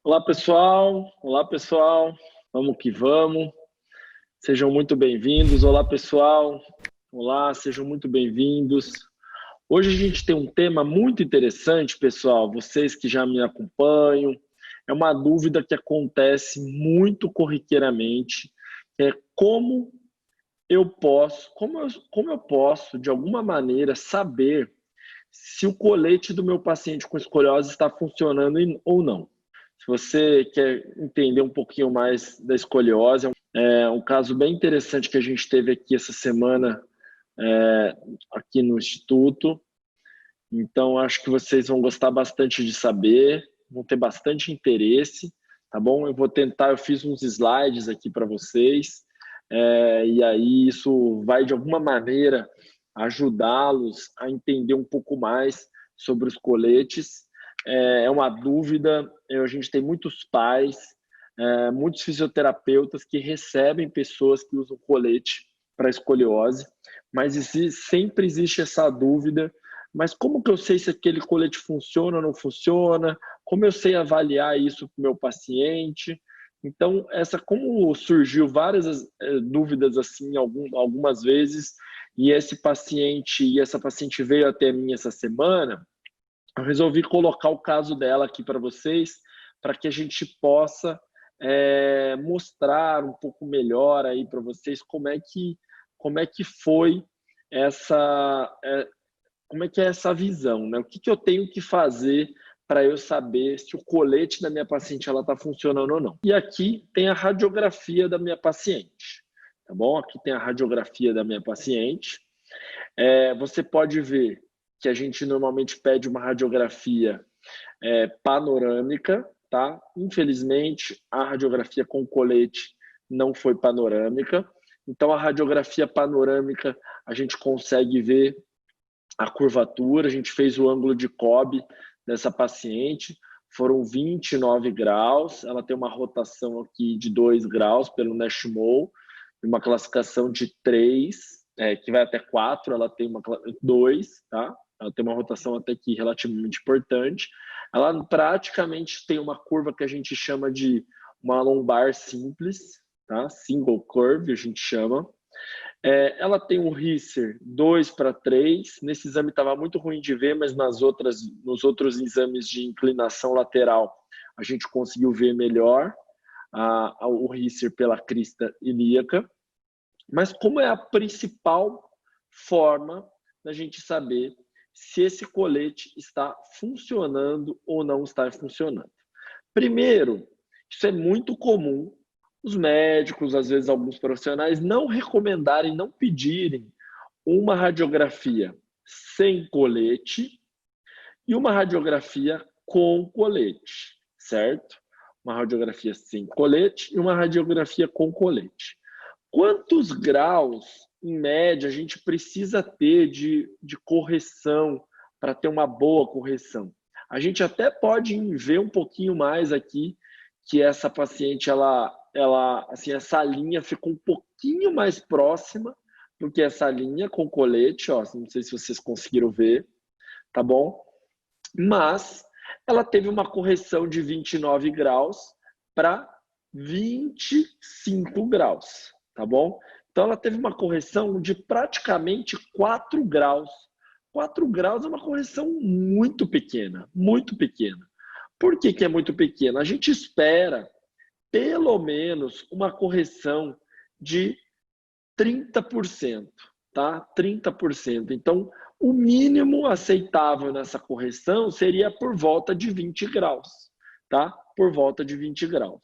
Olá, pessoal. Olá, pessoal. Vamos que vamos. Sejam muito bem-vindos. Olá, pessoal. Olá, sejam muito bem-vindos. Hoje a gente tem um tema muito interessante, pessoal. Vocês que já me acompanham, é uma dúvida que acontece muito corriqueiramente, é como eu posso, de alguma maneira, saber se o colete do meu paciente com escoliose está funcionando ou não. Se você quer entender um pouquinho mais da escoliose, é um caso bem interessante que a gente teve aqui essa semana, aqui no Instituto. Então, acho que vocês vão gostar bastante de saber, vão ter bastante interesse, tá bom? Eu fiz uns slides aqui para vocês, e aí isso vai, de alguma maneira, ajudá-los a entender um pouco mais sobre os coletes. É uma dúvida, a gente tem muitos pais, muitos fisioterapeutas que recebem pessoas que usam colete para escoliose, mas sempre existe essa dúvida, mas como que eu sei se aquele colete funciona ou não funciona? Como eu sei avaliar isso para o meu paciente? Então, como surgiu várias dúvidas assim algumas vezes, e essa paciente veio até mim essa semana, eu resolvi colocar o caso dela aqui para vocês, para que a gente possa mostrar um pouco melhor aí para vocês como é que foi como é que é essa visão, né? O que eu tenho que fazer para eu saber se o colete da minha paciente ela está funcionando ou não. E aqui tem a radiografia da minha paciente, tá bom? Aqui tem a radiografia da minha paciente. Você pode ver que a gente normalmente pede uma radiografia panorâmica, tá? Infelizmente, a radiografia com colete não foi panorâmica. Então, a radiografia panorâmica, a gente consegue ver a curvatura, a gente fez o ângulo de Cobb dessa paciente, foram 29 graus, ela tem uma rotação aqui de 2 graus pelo Nashmole, uma classificação de 3, que vai até 4, ela tem uma 2, tá? Ela tem uma rotação até aqui relativamente importante. Ela praticamente tem uma curva que a gente chama de uma lombar simples, tá? Single curve, a gente chama. Ela tem um Risser 2:3. Nesse exame estava muito ruim de ver, mas nos outros exames de inclinação lateral a gente conseguiu ver melhor o Risser pela crista ilíaca. Mas como é a principal forma da gente saber se esse colete está funcionando ou não está funcionando? Primeiro, isso é muito comum os médicos, às vezes alguns profissionais, não recomendarem, não pedirem uma radiografia sem colete e uma radiografia com colete, certo? Uma radiografia sem colete e uma radiografia com colete. Quantos graus, em média, a gente precisa ter de correção para ter uma boa correção? A gente até pode ver um pouquinho mais aqui que essa paciente, assim, essa linha ficou um pouquinho mais próxima do que essa linha com colete, ó, não sei se vocês conseguiram ver, tá bom? Mas ela teve uma correção de 29 graus para 25 graus, tá bom? Então ela teve uma correção de praticamente 4 graus. 4 graus é uma correção muito pequena, muito pequena. Por que é muito pequena? A gente espera pelo menos uma correção de 30%, tá? 30%. Então, o mínimo aceitável nessa correção seria por volta de 20 graus, tá? Por volta de 20 graus.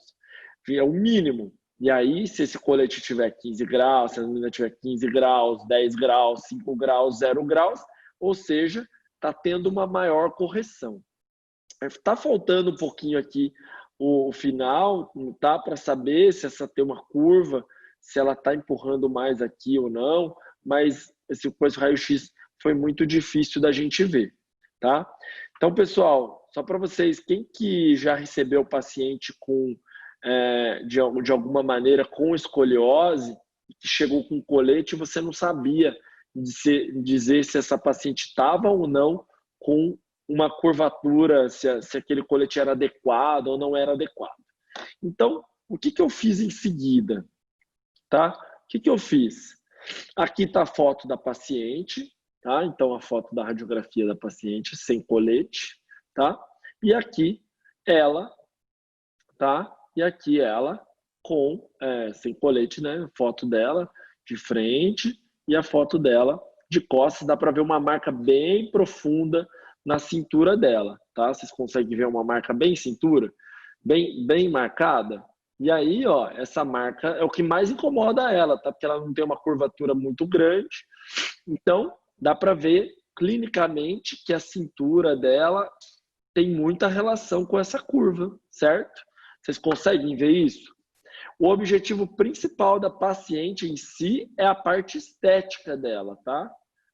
É o mínimo. E aí, se esse colete tiver 15 graus, se a menina tiver 15 graus, 10 graus, 5 graus, 0 graus, ou seja, está tendo uma maior correção. Está faltando um pouquinho aqui o final, tá? Para saber se essa tem uma curva, se ela está empurrando mais aqui ou não, mas esse raio-x foi muito difícil da gente ver, tá? Então, pessoal, só para vocês, quem que já recebeu o paciente de alguma maneira com escoliose, que chegou com colete, você não sabia dizer se essa paciente estava ou não com uma curvatura, se aquele colete era adequado ou não era adequado. Então, o que eu fiz em seguida? Tá? O que eu fiz? Aqui está a foto da paciente, tá? Então, a foto da radiografia da paciente sem colete, tá? E aqui ela, tá? E aqui ela com, sem colete, né? Foto dela de frente e a foto dela de costas. Dá para ver uma marca bem profunda na cintura dela, tá? Vocês conseguem ver uma marca bem cintura, bem marcada? E aí, ó, essa marca é o que mais incomoda ela, tá? Porque ela não tem uma curvatura muito grande. Então, dá para ver clinicamente que a cintura dela tem muita relação com essa curva, certo? Vocês conseguem ver isso? O objetivo principal da paciente em si é a parte estética dela, tá?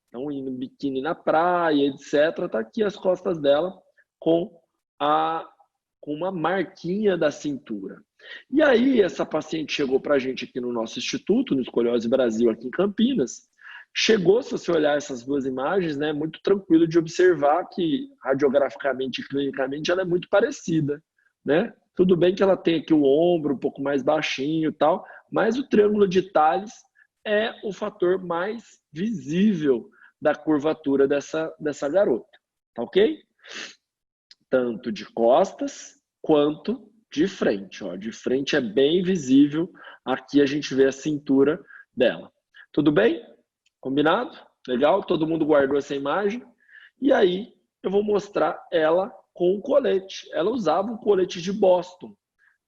Então, indo biquíni na praia, etc. Tá aqui as costas dela com uma marquinha da cintura. E aí, essa paciente chegou para a gente aqui no nosso instituto, no Escoliose Brasil, aqui em Campinas. Chegou, se você olhar essas duas imagens, né, muito tranquilo de observar que radiograficamente e clinicamente ela é muito parecida, né? Tudo bem que ela tem aqui o ombro um pouco mais baixinho e tal, mas o triângulo de Thales é o fator mais visível da curvatura dessa garota, tá ok? Tanto de costas quanto de frente, ó. De frente é bem visível, aqui a gente vê a cintura dela. Tudo bem? Combinado? Legal? Todo mundo guardou essa imagem? E aí eu vou mostrar ela com o colete. Ela usava o colete de Boston,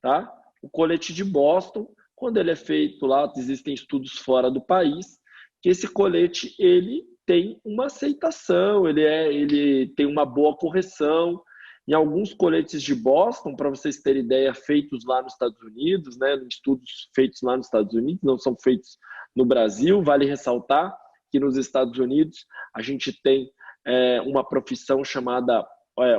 tá? O colete de Boston, quando ele é feito lá, existem estudos fora do país, que esse colete ele tem uma aceitação, ele tem uma boa correção. Em alguns coletes de Boston, para vocês terem ideia, feitos lá nos Estados Unidos, né, estudos feitos lá nos Estados Unidos, não são feitos no Brasil. Vale ressaltar que nos Estados Unidos a gente tem uma profissão chamada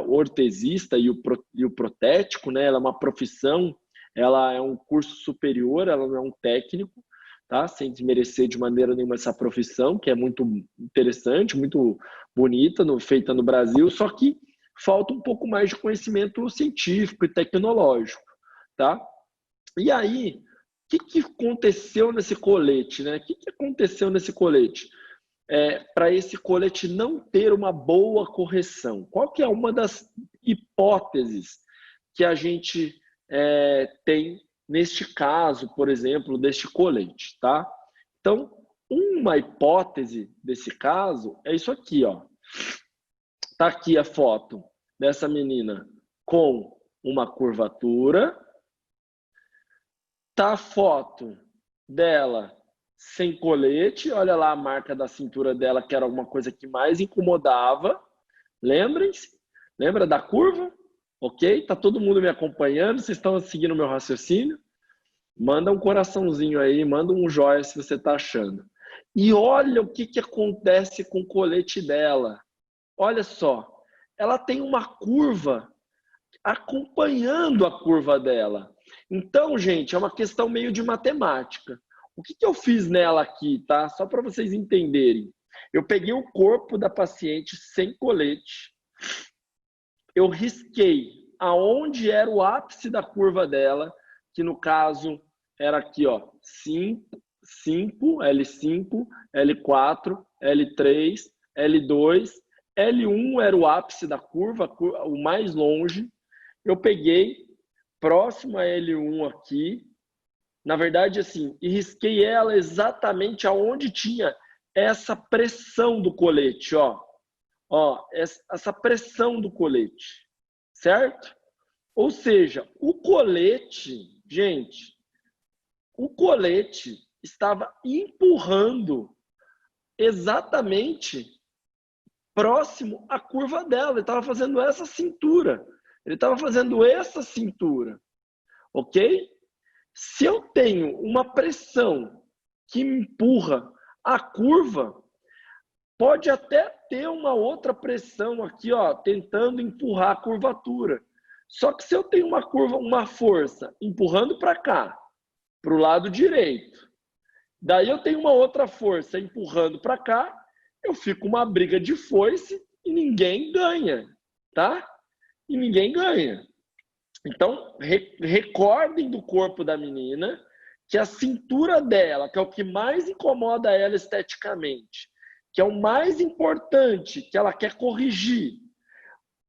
ortesista e o protético, né? Ela é uma profissão, ela é um curso superior, ela não é um técnico, tá? Sem desmerecer de maneira nenhuma essa profissão, que é muito interessante, muito bonita, feita no Brasil, só que falta um pouco mais de conhecimento científico e tecnológico, tá? E aí, o que aconteceu nesse colete, né? O que aconteceu nesse colete? Para esse colete não ter uma boa correção. Qual que é uma das hipóteses que a gente tem neste caso, por exemplo, deste colete, tá? Então, uma hipótese desse caso é isso aqui, ó. Tá aqui a foto dessa menina com uma curvatura. Tá a foto dela sem colete. Olha lá a marca da cintura dela, que era alguma coisa que mais incomodava. Lembrem-se? Lembra da curva? Ok? Tá todo mundo me acompanhando? Vocês estão seguindo o meu raciocínio? Manda um coraçãozinho aí, manda um joia se você tá achando. E olha o que acontece com o colete dela. Olha só, ela tem uma curva acompanhando a curva dela. Então, gente, é uma questão meio de matemática. O que eu fiz nela aqui, tá? Só para vocês entenderem. Eu peguei o corpo da paciente sem colete. Eu risquei aonde era o ápice da curva dela, que no caso era aqui, ó, 5, L5, L4, L3, L2, L1 era o ápice da curva, o mais longe. Eu peguei próximo a L1 aqui, na verdade assim, e risquei ela exatamente aonde tinha essa pressão do colete, ó, essa pressão do colete, certo? Ou seja, o colete, gente, o colete estava empurrando exatamente próximo à curva dela. Ele estava fazendo essa cintura. Ele estava fazendo essa cintura. Ok? Se eu tenho uma pressão que me empurra a curva, pode até ter uma outra pressão aqui, ó, tentando empurrar a curvatura. Só que se eu tenho uma força empurrando para cá, para o lado direito, daí eu tenho uma outra força empurrando para cá, eu fico uma briga de foice e ninguém ganha. tá? E ninguém ganha. Então, recordem do corpo da menina que a cintura dela, que é o que mais incomoda ela esteticamente, que é o mais importante, que ela quer corrigir,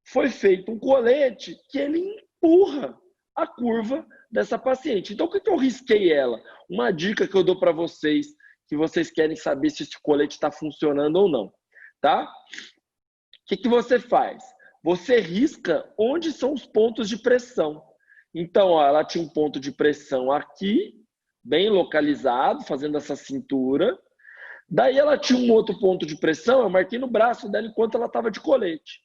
foi feito um colete que ele empurra a curva dessa paciente. Então, o que eu risquei ela? Uma dica que eu dou para vocês, que vocês querem saber se esse colete está funcionando ou não, tá? O que você faz? Você risca onde são os pontos de pressão. Então, ó, ela tinha um ponto de pressão aqui, bem localizado, fazendo essa cintura. Daí ela tinha um outro ponto de pressão, eu marquei no braço dela enquanto ela estava de colete.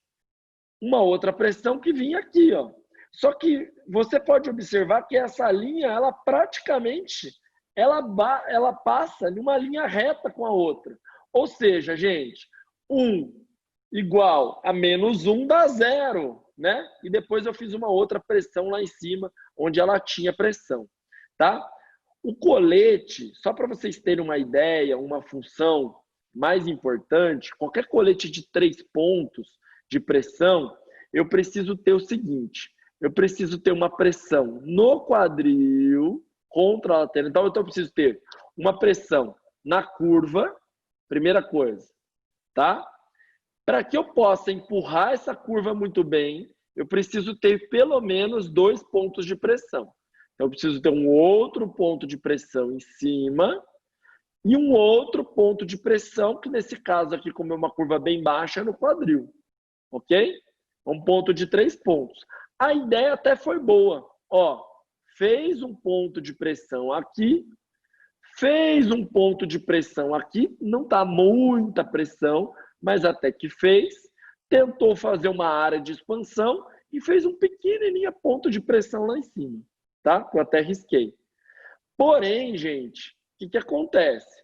Uma outra pressão que vinha aqui, ó. Só que você pode observar que essa linha, ela praticamente, ela passa numa linha reta com a outra. Ou seja, gente, 1 igual a menos 1 dá 0, né? E depois eu fiz uma outra pressão lá em cima, onde ela tinha pressão, tá? O colete, só para vocês terem uma ideia, uma função mais importante, qualquer colete de 3 pontos de pressão, eu preciso ter o seguinte, eu preciso ter uma pressão no quadril, contra a lateral, então eu preciso ter uma pressão na curva, primeira coisa, tá? Para que eu possa empurrar essa curva muito bem, eu preciso ter pelo menos 2 pontos de pressão. Então, eu preciso ter um outro ponto de pressão em cima e um outro ponto de pressão, que nesse caso aqui, como é uma curva bem baixa, é no quadril. Ok? Um ponto de 3 pontos. A ideia até foi boa. Ó, fez um ponto de pressão aqui, fez um ponto de pressão aqui, não está muita pressão, mas até que fez, tentou fazer uma área de expansão e fez um pequenininho ponto de pressão lá em cima, tá? Que eu até risquei. Porém, gente, o que acontece?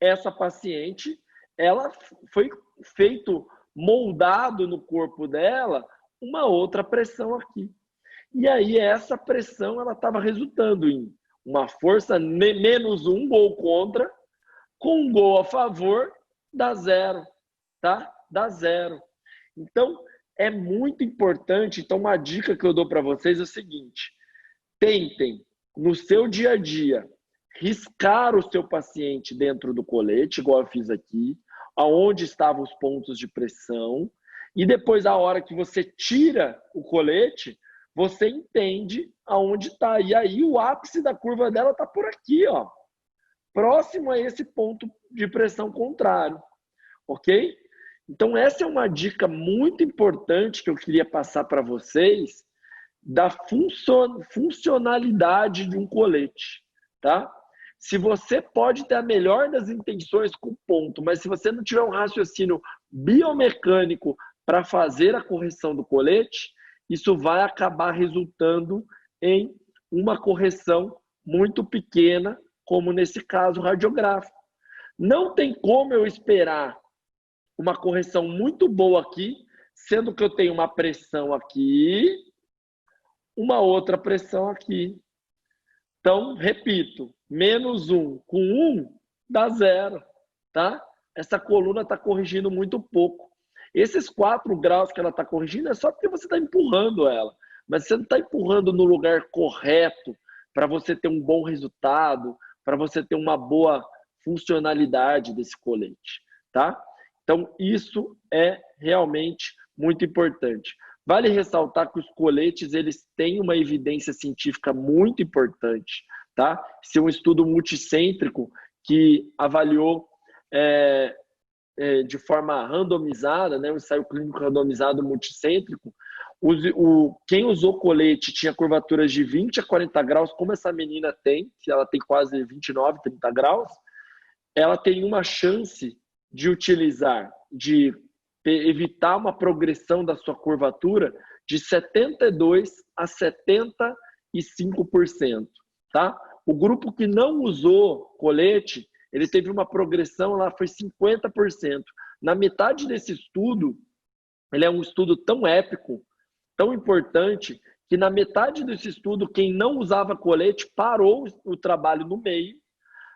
Essa paciente, ela foi feito, moldado no corpo dela, uma outra pressão aqui. E aí essa pressão, ela estava resultando em uma força menos 1 gol contra, com um gol a favor, dá 0, tá? Dá 0. Então, é muito importante. Então, uma dica que eu dou para vocês é o seguinte: tentem, no seu dia a dia, riscar o seu paciente dentro do colete, igual eu fiz aqui, aonde estavam os pontos de pressão, e depois, a hora que você tira o colete, você entende aonde está. E aí, o ápice da curva dela está por aqui, ó, próximo a esse ponto de pressão contrário, ok? Então, essa é uma dica muito importante que eu queria passar para vocês da funcionalidade de um colete, tá? Se você pode ter a melhor das intenções com o ponto, mas se você não tiver um raciocínio biomecânico para fazer a correção do colete, isso vai acabar resultando em uma correção muito pequena, como nesse caso radiográfico. Não tem como eu esperar uma correção muito boa aqui, sendo que eu tenho uma pressão aqui, uma outra pressão aqui. Então, repito, menos 1 com 1 dá 0, tá? Essa coluna está corrigindo muito pouco. Esses 4 graus que ela está corrigindo é só porque você está empurrando ela, mas você não está empurrando no lugar correto para você ter um bom resultado, para você ter uma boa funcionalidade desse colete, tá? Então, isso é realmente muito importante. Vale ressaltar que os coletes, eles têm uma evidência científica muito importante, tá? Esse é um estudo multicêntrico que avaliou de forma randomizada, né? Um ensaio clínico randomizado multicêntrico. Quem usou colete tinha curvaturas de 20 a 40 graus, como essa menina tem, que ela tem quase 29, 30 graus, ela tem uma chance de utilizar, de evitar uma progressão da sua curvatura de 72% a 75%, tá? O grupo que não usou colete, ele teve uma progressão, lá foi 50%. Na metade desse estudo, ele é um estudo tão épico, tão importante, que na metade desse estudo, quem não usava colete parou o trabalho no meio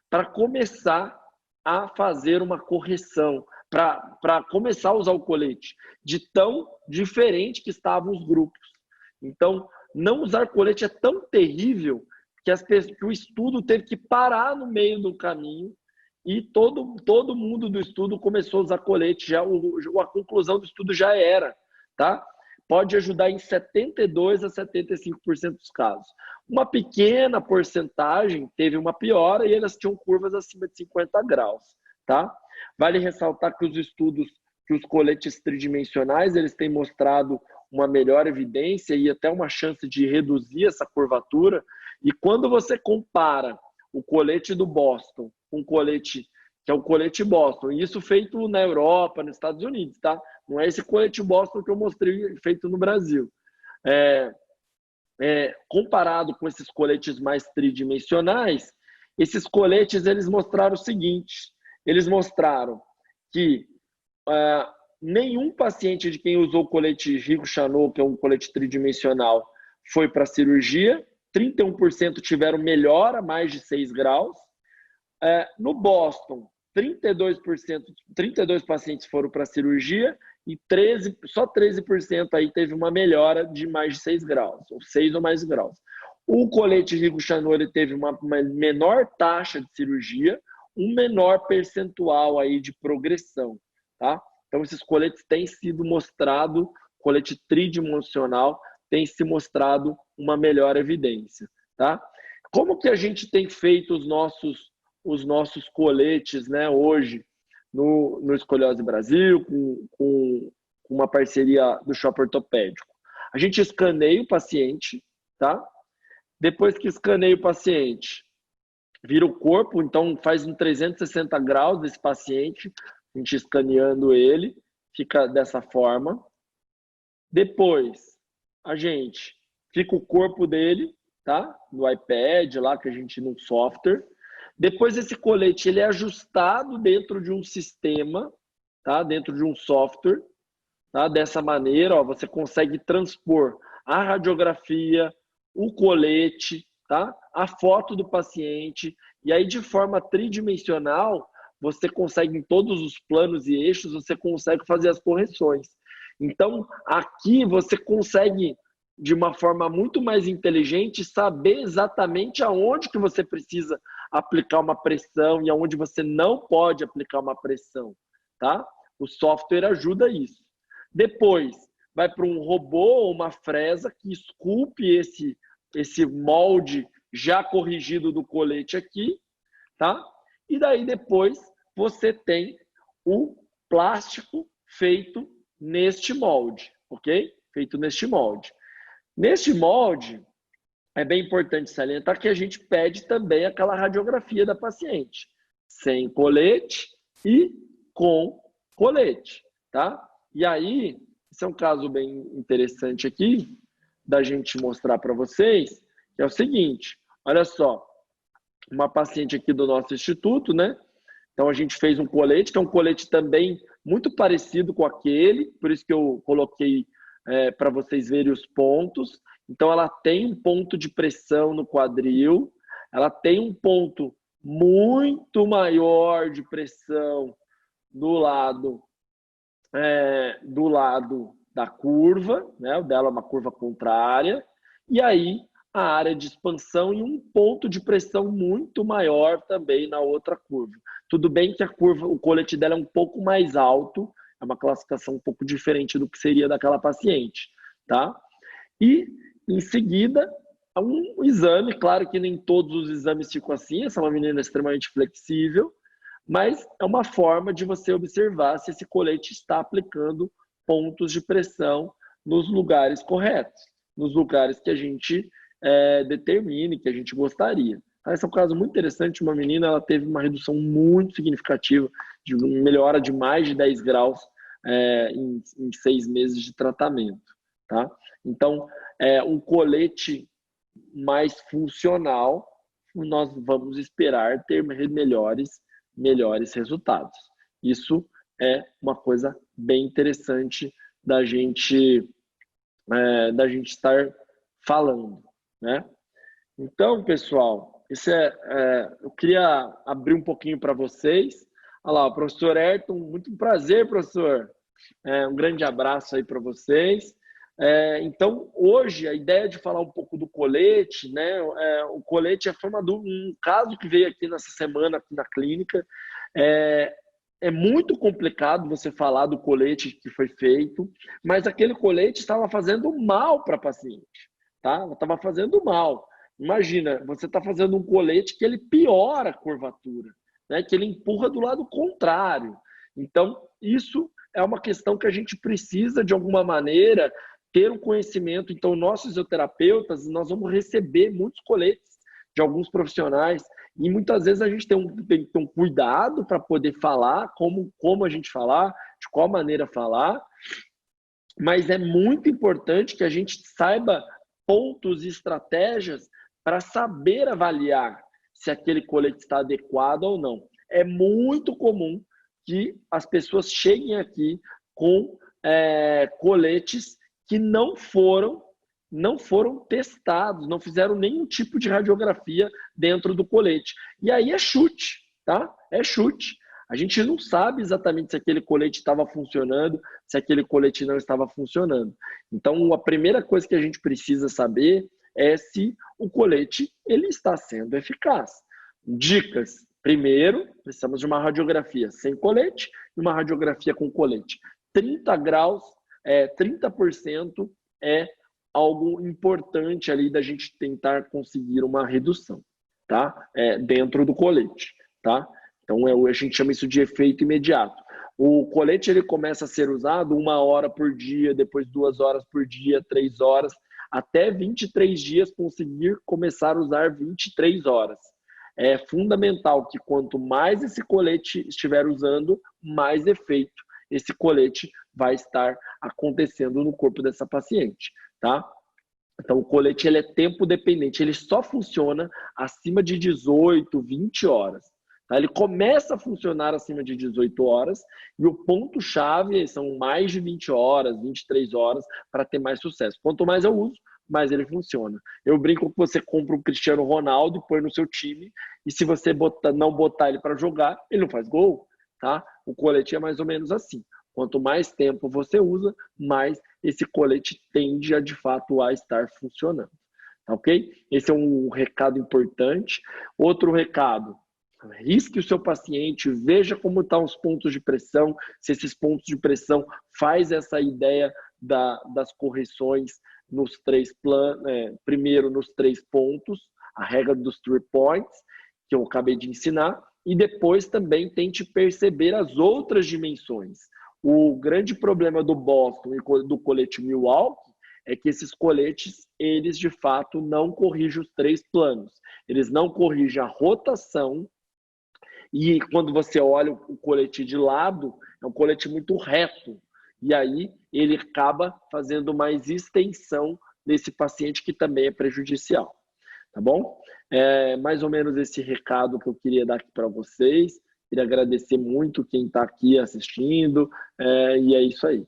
para começar a fazer uma correção, para começar a usar o colete, de tão diferente que estavam os grupos. Então, não usar colete é tão terrível que o estudo teve que parar no meio do caminho e todo mundo do estudo começou a usar colete. Já a conclusão do estudo já era, tá? Pode ajudar em 72% a 75% dos casos. Uma pequena porcentagem teve uma piora e elas tinham curvas acima de 50 graus, tá? Vale ressaltar que os estudos, que os coletes tridimensionais, eles têm mostrado uma melhor evidência e até uma chance de reduzir essa curvatura. E quando você compara o colete do Boston com o colete, que é o colete Boston, e isso feito na Europa, nos Estados Unidos, tá? Não é esse colete Boston que eu mostrei feito no Brasil. Comparado com esses coletes mais tridimensionais, esses coletes, eles mostraram o seguinte: eles mostraram que nenhum paciente de quem usou o colete Rigo-Chanot, que é um colete tridimensional, foi para a cirurgia. 31% tiveram melhora, mais de 6 graus. No Boston, 32 pacientes foram para a cirurgia e só 13% aí teve uma melhora de mais de 6 graus, ou 6 ou mais graus. O colete Rigo-Chanot, ele teve uma menor taxa de cirurgia, um menor percentual aí de progressão, tá? Então, esses coletes têm sido mostrado, colete tridimensional tem se mostrado uma melhor evidência, tá? Como que a gente tem feito os nossos coletes, né, hoje no Escoliose Brasil, com uma parceria do Shopping Ortopédico? A gente escaneia o paciente, tá? Depois que escaneia o paciente, vira o corpo, então faz um 360 graus desse paciente, a gente escaneando ele, fica dessa forma. Depois, a gente fica o corpo dele, tá? No iPad lá, que a gente no software. Depois esse colete, ele é ajustado dentro de um sistema, tá? Dentro de um software, tá? Dessa maneira, ó, você consegue transpor a radiografia, o colete, tá? A foto do paciente, e aí de forma tridimensional, você consegue, em todos os planos e eixos, você consegue fazer as correções. Então, aqui você consegue, de uma forma muito mais inteligente, saber exatamente aonde que você precisa aplicar uma pressão e aonde você não pode aplicar uma pressão, tá? O software ajuda isso. Depois, vai para um robô ou uma fresa que esculpe esse molde já corrigido do colete aqui, tá? E daí depois você tem o plástico feito neste molde, ok? Feito neste molde. Neste molde, é bem importante salientar que a gente pede também aquela radiografia da paciente, sem colete e com colete, tá? E aí, esse é um caso bem interessante aqui, da gente mostrar para vocês, que é o seguinte, olha só, uma paciente aqui do nosso instituto, né? Então a gente fez um colete, que é um colete também muito parecido com aquele, por isso que eu coloquei para vocês verem os pontos. Então ela tem um ponto de pressão no quadril, ela tem um ponto muito maior de pressão do lado da curva, né? O dela é uma curva contrária, e aí a área de expansão e um ponto de pressão muito maior também na outra curva. Tudo bem que o colete dela é um pouco mais alto, é uma classificação um pouco diferente do que seria daquela paciente, tá? E, em seguida, um exame, claro que nem todos os exames ficam assim, essa é uma menina extremamente flexível, mas é uma forma de você observar se esse colete está aplicando pontos de pressão nos lugares corretos, nos lugares que a gente determine, que a gente gostaria. Esse é um caso muito interessante, uma menina, ela teve uma redução muito significativa, de uma melhora de mais de 10 graus em 6 meses de tratamento, tá? Então, um colete mais funcional, nós vamos esperar ter melhores resultados. Isso é uma coisa bem interessante da gente estar falando, né? Então, pessoal, eu queria abrir um pouquinho para vocês. Olha lá, o professor Ayrton, muito prazer, professor. Um grande abraço aí para vocês. Então, hoje, a ideia de falar um pouco do colete, né? O colete é um caso que veio aqui nessa semana, aqui na clínica. É muito complicado você falar do colete que foi feito, mas aquele colete estava fazendo mal para a paciente, tá? Estava fazendo mal. Imagina, você está fazendo um colete que ele piora a curvatura, né? Que ele empurra do lado contrário. Então, isso é uma questão que a gente precisa, de alguma maneira, ter um conhecimento. Então, nós fisioterapeutas, nós vamos receber muitos coletes de alguns profissionais e muitas vezes a gente tem que ter um cuidado para poder falar, como a gente falar, de qual maneira falar, mas é muito importante que a gente saiba pontos e estratégias para saber avaliar se aquele colete está adequado ou não. É muito comum que as pessoas cheguem aqui com coletes que não foram testados, não fizeram nenhum tipo de radiografia dentro do colete. E aí é chute, tá? É chute. A gente não sabe exatamente se aquele colete estava funcionando, se aquele colete não estava funcionando. Então, a primeira coisa que a gente precisa saber é se o colete ele está sendo eficaz. Dicas. Primeiro, precisamos de uma radiografia sem colete e uma radiografia com colete. 30 graus, 30% é algo importante ali da gente tentar conseguir uma redução, tá? Dentro do colete, tá? Então, a gente chama isso de efeito imediato. O colete ele começa a ser usado 1 hora por dia, depois 2 horas por dia, 3 horas, até 23 dias conseguir começar a usar 23 horas. É fundamental que quanto mais esse colete estiver usando, mais efeito esse colete vai estar acontecendo no corpo dessa paciente, tá? Então, o colete ele é tempo dependente, ele só funciona acima de 18, 20 horas. Tá? Ele começa a funcionar acima de 18 horas e o ponto-chave são mais de 20 horas, 23 horas para ter mais sucesso. Quanto mais eu uso, mais ele funciona. Eu brinco que você compra um Cristiano Ronaldo e põe no seu time e se você não botar ele para jogar, ele não faz gol. Tá? O colete é mais ou menos assim. Quanto mais tempo você usa, mais esse colete tende a, de fato, a estar funcionando. Tá, ok? Esse é um recado importante. Outro recado, risque o seu paciente, veja como estão os pontos de pressão, se esses pontos de pressão faz essa ideia das correções nos 3 planos, primeiro nos 3 pontos, a regra dos 3 points, que eu acabei de ensinar, e depois também tente perceber as outras dimensões. O grande problema do Boston e do colete Milwaukee é que esses coletes, eles de fato não corrigem os 3 planos. Eles não corrigem a rotação e quando você olha o colete de lado, é um colete muito reto. E aí ele acaba fazendo mais extensão nesse paciente que também é prejudicial. Tá bom? Mais ou menos esse recado que eu queria dar aqui para vocês. Queria agradecer muito quem está aqui assistindo. E é isso aí.